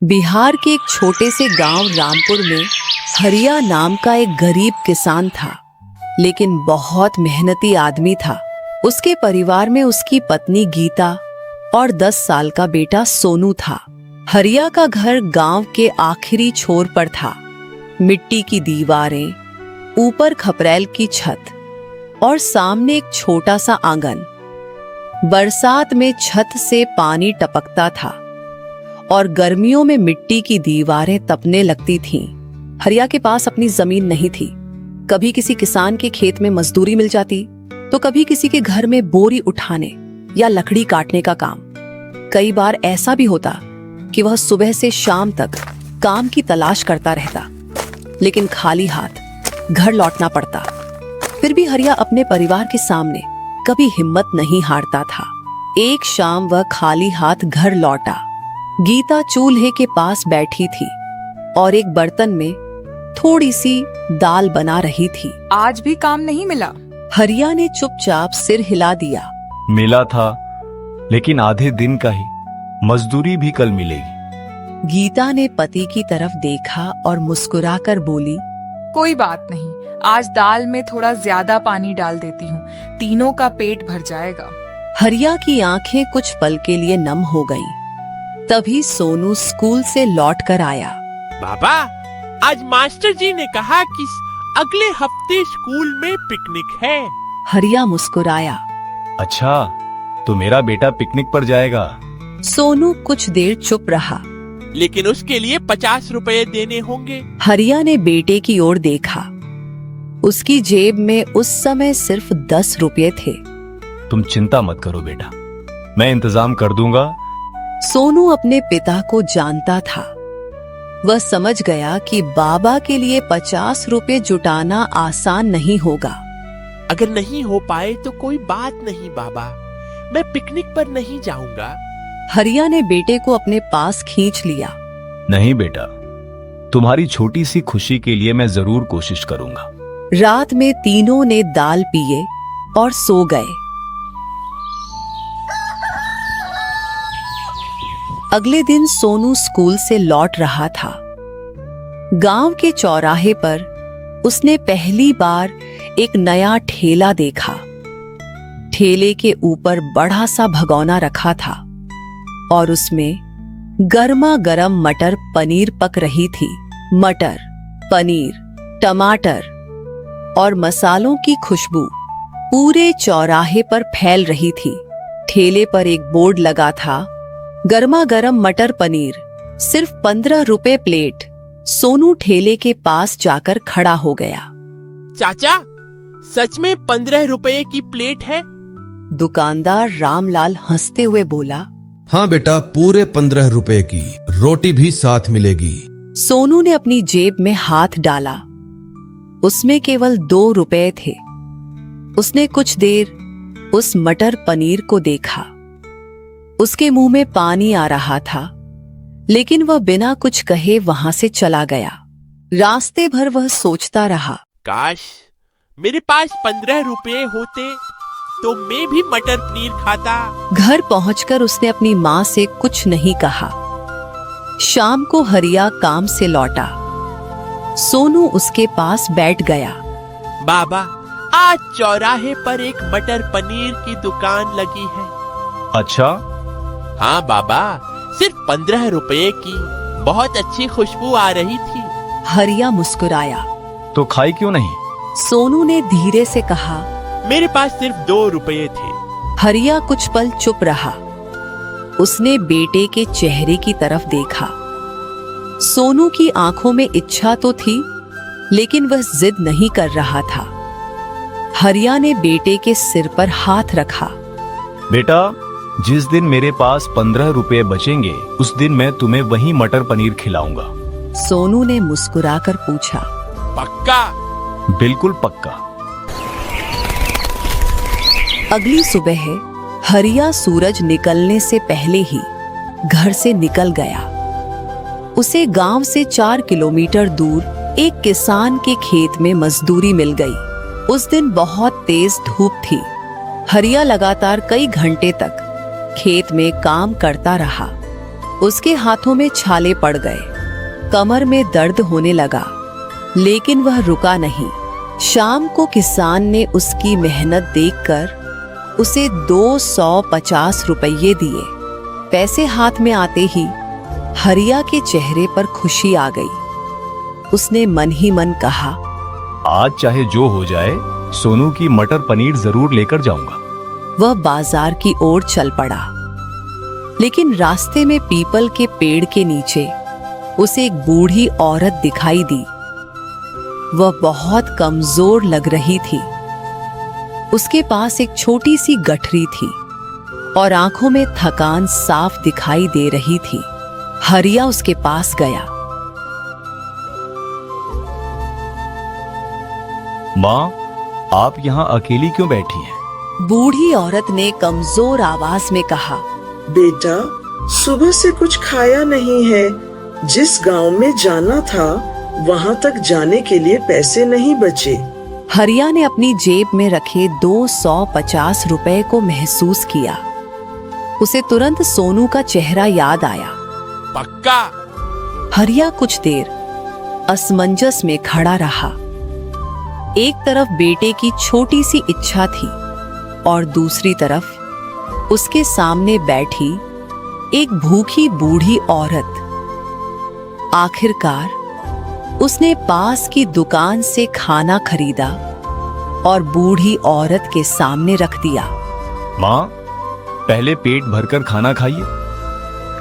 बिहार के एक छोटे से गांव रामपुर में हरिया नाम का एक गरीब किसान था, लेकिन बहुत मेहनती आदमी था। उसके परिवार में उसकी पत्नी गीता और 10 साल का बेटा सोनू था। हरिया का घर गांव के आखिरी छोर पर था। मिट्टी की दीवारें, ऊपर खपरेल की छत और सामने एक छोटा सा आंगन। बरसात में छत से पानी टपकता था और गर्मियों में मिट्टी की दीवारें तपने लगती थीं। हरिया के पास अपनी जमीन नहीं थी। कभी किसी किसान के खेत में मजदूरी मिल जाती, तो कभी किसी के घर में बोरी उठाने या लकड़ी काटने का काम। कई बार ऐसा भी होता कि वह सुबह से शाम तक काम की तलाश करता रहता, लेकिन खाली हाथ घर लौटना पड़ता। फिर भी हरिया अपने परिवार के सामने कभी हिम्मत नहीं हारता था। एक शाम वह खाली हाथ घर लौटा। गीता चूल्हे के पास बैठी थी और एक बर्तन में थोड़ी सी दाल बना रही थी। आज भी काम नहीं मिला? हरिया ने चुपचाप सिर हिला दिया। मिला था, लेकिन आधे दिन का ही। मजदूरी भी कल मिलेगी। गीता ने पति की तरफ देखा और मुस्कुराकर बोली, कोई बात नहीं, आज दाल में थोड़ा ज्यादा पानी डाल देती हूँ, तीनों का पेट भर जाएगा। हरिया की आंखें कुछ पल के लिए नम हो गईं। तभी सोनू स्कूल से लौट कर आया। बाबा, आज मास्टर जी ने कहा कि अगले हफ्ते स्कूल में पिकनिक है। हरिया मुस्कुराया। अच्छा, तो मेरा बेटा पिकनिक पर जाएगा। सोनू कुछ देर चुप रहा। लेकिन उसके लिए 50 रुपए देने होंगे। हरिया ने बेटे की ओर देखा। उसकी जेब में उस समय सिर्फ 10 रुपये थे। तुम चिंता मत करो बेटा, मैं इंतजाम कर दूंगा। सोनू अपने पिता को जानता था। वह समझ गया कि बाबा के लिए 50 रुपए जुटाना आसान नहीं होगा। अगर नहीं हो पाए तो कोई बात नहीं बाबा, मैं पिकनिक पर नहीं जाऊंगा। हरिया ने बेटे को अपने पास खींच लिया। नहीं बेटा, तुम्हारी छोटी सी खुशी के लिए मैं जरूर कोशिश करूंगा। रात में तीनों ने दाल पिए और सो गए। अगले दिन सोनू स्कूल से लौट रहा था। गांव के चौराहे पर उसने पहली बार एक नया ठेला देखा। ठेले के ऊपर बड़ा सा भगोना रखा था और उसमें गर्मा गर्म मटर पनीर पक रही थी। मटर, पनीर, टमाटर और मसालों की खुशबू पूरे चौराहे पर फैल रही थी। ठेले पर एक बोर्ड लगा था, गर्मा गर्म मटर पनीर सिर्फ 15 रुपए प्लेट। सोनू ठेले के पास जाकर खड़ा हो गया। चाचा, सच में 15 रुपए की प्लेट है? दुकानदार रामलाल हंसते हुए बोला, हाँ बेटा, पूरे 15 रुपए की, रोटी भी साथ मिलेगी। सोनू ने अपनी जेब में हाथ डाला। उसमें केवल 2 रुपए थे। उसने कुछ देर उस मटर पनीर को देखा। उसके मुंह में पानी आ रहा था, लेकिन वह बिना कुछ कहे वहां से चला गया। रास्ते भर वह सोचता रहा, काश मेरे पास 15 रुपए होते तो मैं भी मटर पनीर खाता। घर पहुंचकर उसने अपनी माँ से कुछ नहीं कहा। शाम को हरिया काम से लौटा। सोनू उसके पास बैठ गया। बाबा, आज चौराहे पर एक मटर पनीर की दुकान लगी है। अच्छा? हाँ बाबा, सिर्फ 15 रुपए की, बहुत अच्छी खुशबू आ रही थी। हरिया मुस्कुराया। तो खाई क्यों नहीं? सोनू ने धीरे से कहा। मेरे पास सिर्फ 2 रुपए थे। हरिया कुछ पल चुप रहा। उसने बेटे के चेहरे की तरफ देखा। सोनू की आंखों में इच्छा तो थी, लेकिन वह जिद नहीं कर रहा था। हरिया ने बेटे के सिर पर हाथ रखा। बेटा, जिस दिन मेरे पास 15 रुपए बचेंगे, उस दिन मैं तुम्हें वही मटर पनीर खिलाऊंगा। सोनू ने मुस्कुराकर पूछा, पक्का? बिल्कुल पक्का। अगली सुबह हरिया सूरज निकलने से पहले ही घर से निकल गया। उसे गांव से 4 किलोमीटर दूर एक किसान के खेत में मजदूरी मिल गई। उस दिन बहुत तेज धूप थी। हरिया लगातार कई घंटे तक खेत में काम करता रहा। उसके हाथों में छाले पड़ गए, कमर में दर्द होने लगा, लेकिन वह रुका नहीं। शाम को किसान ने उसकी मेहनत देखकर उसे 250 रुपये दिए। पैसे हाथ में आते ही हरिया के चेहरे पर खुशी आ गई। उसने मन ही मन कहा, आज चाहे जो हो जाए, सोनू की मटर पनीर जरूर लेकर जाऊंगा। वह बाजार की ओर चल पड़ा, लेकिन रास्ते में पीपल के पेड़ के नीचे उसे एक बूढ़ी औरत दिखाई दी। वह बहुत कमजोर लग रही थी। उसके पास एक छोटी सी गठरी थी और आंखों में थकान साफ दिखाई दे रही थी। हरिया उसके पास गया। माँ, आप यहाँ अकेली क्यों बैठी हैं? बूढ़ी औरत ने कमजोर आवाज में कहा, बेटा, सुबह से कुछ खाया नहीं है। जिस गांव में जाना था वहां तक जाने के लिए पैसे नहीं बचे। हरिया ने अपनी जेब में रखे 250 रुपए को महसूस किया। उसे तुरंत सोनू का चेहरा याद आया। पक्का। हरिया कुछ देर असमंजस में खड़ा रहा। एक तरफ बेटे की छोटी सी इच्छा थी और दूसरी तरफ उसके सामने बैठी एक भूखी बूढ़ी औरत। आखिरकार उसने पास की दुकान से खाना खरीदा और बूढ़ी औरत के सामने रख दिया। माँ, पहले पेट भरकर खाना खाइए,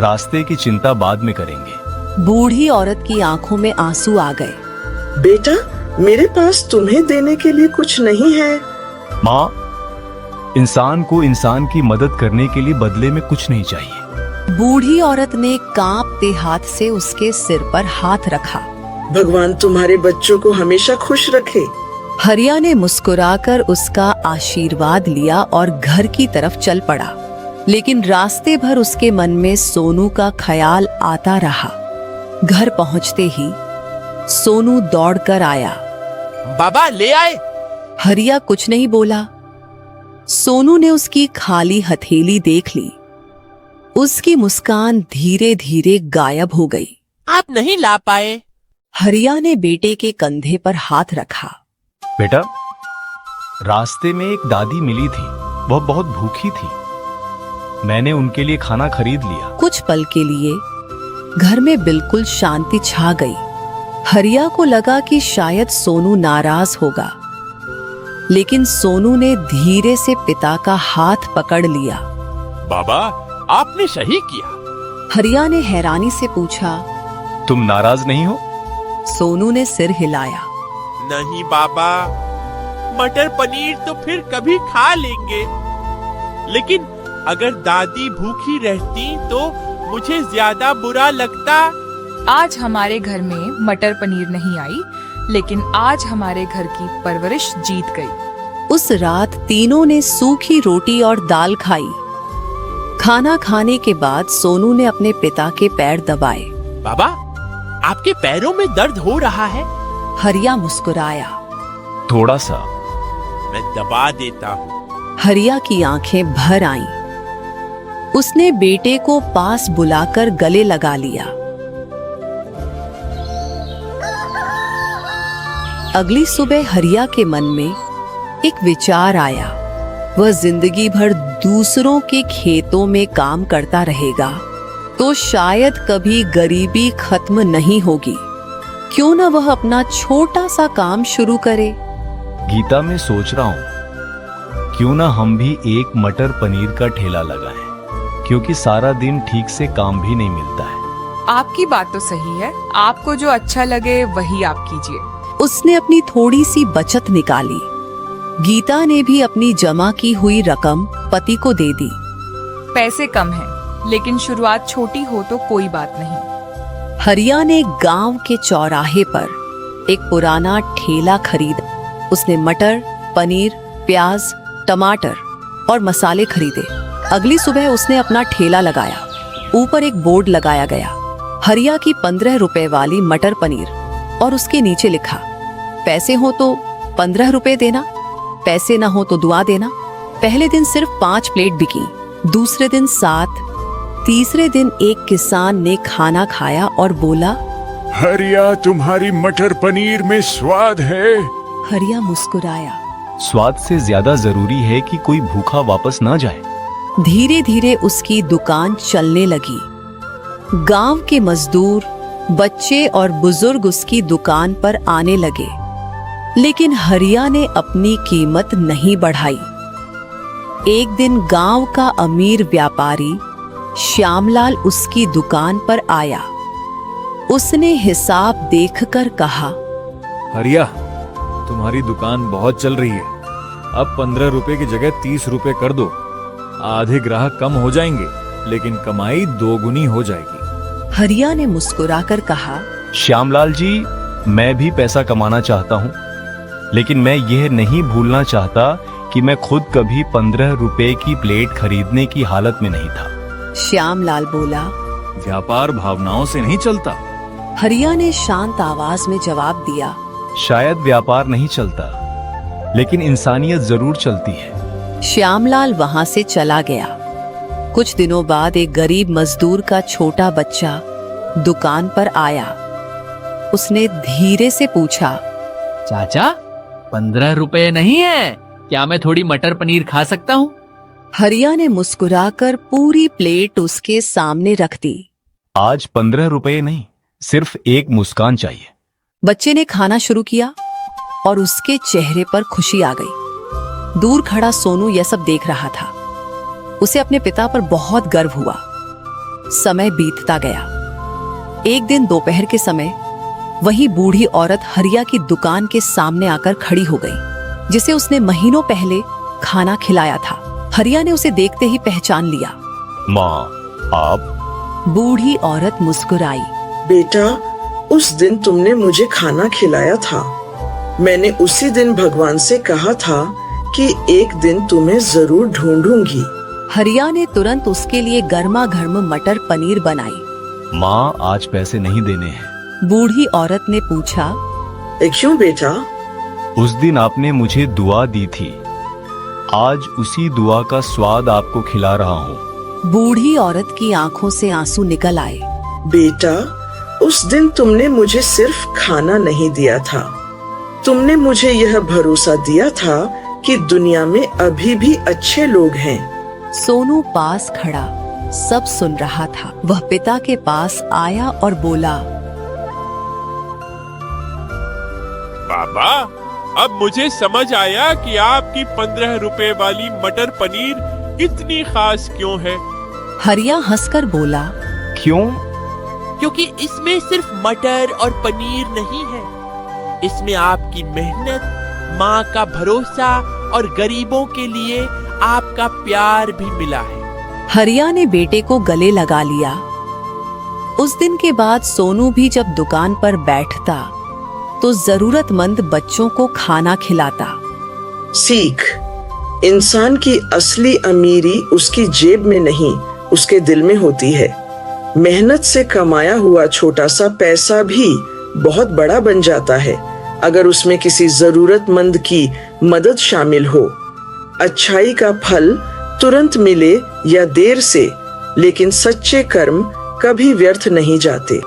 रास्ते की चिंता बाद में करेंगे। बूढ़ी औरत की आंखों में आंसू आ गए। बेटा, मेरे पास तुम्हें देने के लिए कुछ नहीं है। माँ, इंसान को इंसान की मदद करने के लिए बदले में कुछ नहीं चाहिए। बूढ़ी औरत ने कांपते हाथ से उसके सिर पर हाथ रखा। भगवान तुम्हारे बच्चों को हमेशा खुश रखे। हरिया ने मुस्कुराकर उसका आशीर्वाद लिया और घर की तरफ चल पड़ा, लेकिन रास्ते भर उसके मन में सोनू का ख्याल आता रहा। घर पहुंचते ही सोनू दौड़कर आया। बाबा ले आए। हरिया कुछ नहीं बोला। सोनू ने उसकी खाली हथेली देख ली। उसकी मुस्कान धीरे धीरे गायब हो गई। आप नहीं ला पाए। हरिया ने बेटे के कंधे पर हाथ रखा। बेटा, रास्ते में एक दादी मिली थी, वह बहुत भूखी थी। मैंने उनके लिए खाना खरीद लिया। कुछ पल के लिए घर में बिल्कुल शांति छा गई। हरिया को लगा कि शायद सोनू नाराज होगा, लेकिन सोनू ने धीरे से पिता का हाथ पकड़ लिया। बाबा, आपने सही किया। हरिया ने हैरानी से पूछा, तुम नाराज नहीं हो? सोनू ने सिर हिलाया। नहीं बाबा, मटर पनीर तो फिर कभी खा लेंगे, लेकिन अगर दादी भूखी रहती तो मुझे ज्यादा बुरा लगता। आज हमारे घर में मटर पनीर नहीं आई, लेकिन आज हमारे घर की परवरिश जीत गई। उस रात तीनों ने सूखी रोटी और दाल खाई। खाना खाने के बाद सोनू ने अपने पिता के पैर दबाए। बाबा, आपके पैरों में दर्द हो रहा है? हरिया मुस्कुराया। थोड़ा सा। मैं दबा देता हूँ। हरिया की आंखें भर आईं। उसने बेटे को पास बुलाकर गले लगा लिया। अगली सुबह हरिया के मन में एक विचार आया। वह जिंदगी भर दूसरों के खेतों में काम करता रहेगा तो शायद कभी गरीबी खत्म नहीं होगी। क्यों न वह अपना छोटा सा काम शुरू करे। गीता, मैं सोच रहा हूँ क्यों ना हम भी एक मटर पनीर का ठेला लगाएं, क्योंकि सारा दिन ठीक से काम भी नहीं मिलता है। आपकी बात तो सही है, आपको जो अच्छा लगे वही आप कीजिए। उसने अपनी थोड़ी सी बचत निकाली। गीता ने भी अपनी जमा की हुई रकम पति को दे दी। पैसे कम हैं, लेकिन शुरुआत छोटी हो तो कोई बात नहीं। हरिया ने गांव के चौराहे पर एक पुराना ठेला खरीदा। उसने मटर, पनीर, प्याज, टमाटर और मसाले खरीदे। अगली सुबह उसने अपना ठेला लगाया। ऊपर एक बोर्ड लगाया गया, हरिया की 15 रुपए वाली मटर पनीर, और उसके नीचे लिखा, पैसे हो तो 15 रुपए देना, पैसे ना हो तो दुआ देना। पहले दिन सिर्फ 5 प्लेट बिकी, दूसरे दिन 7, तीसरे दिन एक किसान ने खाना खाया और बोला, हरिया, तुम्हारी मटर पनीर में स्वाद है। हरिया मुस्कुराया। स्वाद से ज्यादा जरूरी है कि कोई भूखा वापस ना जाए। धीरे धीरे उसकी दुकान चलने लगी। गांव के मजदूर, बच्चे और बुजुर्ग उसकी दुकान पर आने लगे, लेकिन हरिया ने अपनी कीमत नहीं बढ़ाई। एक दिन गांव का अमीर व्यापारी श्यामलाल उसकी दुकान पर आया। उसने हिसाब देखकर कहा, हरिया, तुम्हारी दुकान बहुत चल रही है। अब 15 रुपए की जगह 30 रुपए कर दो। आधे ग्राहक कम हो जाएंगे, लेकिन कमाई 2 गुनी हो जाएगी। हरिया ने मुस्कुराकर कहा, श्यामलाल जी, मैं भी पैसा कमाना चाहता हूँ, लेकिन मैं यह नहीं भूलना चाहता कि मैं खुद कभी 15 रुपए की प्लेट खरीदने की हालत में नहीं था। श्यामलाल बोला। व्यापार भावनाओं से नहीं चलता। हरिया ने शांत आवाज में जवाब दिया, शायद व्यापार नहीं चलता, लेकिन इंसानियत जरूर चलती है। श्यामलाल वहां से चला गया। कुछ दिनों बाद एक गरीब मजदूर का छोटा बच्चा दुकान पर आया। उसने धीरे से पूछा, चाचा, 15 रुपए नहीं है क्या? मैं थोड़ी मटर पनीर खा सकता हूँ? हरिया ने मुस्कुराकर पूरी प्लेट उसके सामने रख दी। आज 15 रुपए नहीं, सिर्फ एक मुस्कान चाहिए। बच्चे ने खाना शुरू किया और उसके चेहरे पर खुशी आ गई। दूर खड़ा सोनू यह सब देख रहा था। उसे अपने पिता पर बहुत गर्व हुआ। समय बीतता गया। एक दिन दोपहर के समय वही बूढ़ी औरत हरिया की दुकान के सामने आकर खड़ी हो गई, जिसे उसने महीनों पहले खाना खिलाया था। हरिया ने उसे देखते ही पहचान लिया। माँ, आप? बूढ़ी औरत मुस्कुराई। बेटा, उस दिन तुमने मुझे खाना खिलाया था। मैंने उसी दिन भगवान से कहा था कि एक दिन तुम्हें जरूर ढूंढूंगी। हरिया ने तुरंत उसके लिए गर्मा गर्म मटर पनीर बनाई। माँ, आज पैसे नहीं देने हैं। बूढ़ी औरत ने पूछा, क्यों बेटा? उस दिन आपने मुझे दुआ दी थी, आज उसी दुआ का स्वाद आपको खिला रहा हूँ। बूढ़ी औरत की आंखों से आंसू निकल आए। बेटा, उस दिन तुमने मुझे सिर्फ खाना नहीं दिया था, तुमने मुझे यह भरोसा दिया था कि दुनिया में अभी भी अच्छे लोग हैं। सोनू पास खड़ा सब सुन रहा था। वह पिता के पास आया और बोला, बाबा, अब मुझे समझ आया कि आपकी 15 रुपए वाली मटर पनीर इतनी खास क्यों है। हरिया हंसकर बोला, क्यों? क्योंकि इसमें सिर्फ मटर और पनीर नहीं है, इसमें आपकी मेहनत, माँ का भरोसा और गरीबों के लिए आपका प्यार भी मिला है। हरिया ने बेटे को गले लगा लिया। उस दिन के बाद सोनू भी जब दुकान पर बैठता तो जरूरतमंद बच्चों को खाना खिलाता। सीख, इंसान की असली अमीरी उसकी जेब में नहीं, उसके दिल में होती है। मेहनत से कमाया हुआ छोटा सा पैसा भी बहुत बड़ा बन जाता है अगर उसमें किसी जरूरतमंद की मदद शामिल हो। अच्छाई का फल तुरंत मिले या देर से, लेकिन सच्चे कर्म कभी व्यर्थ नहीं जाते।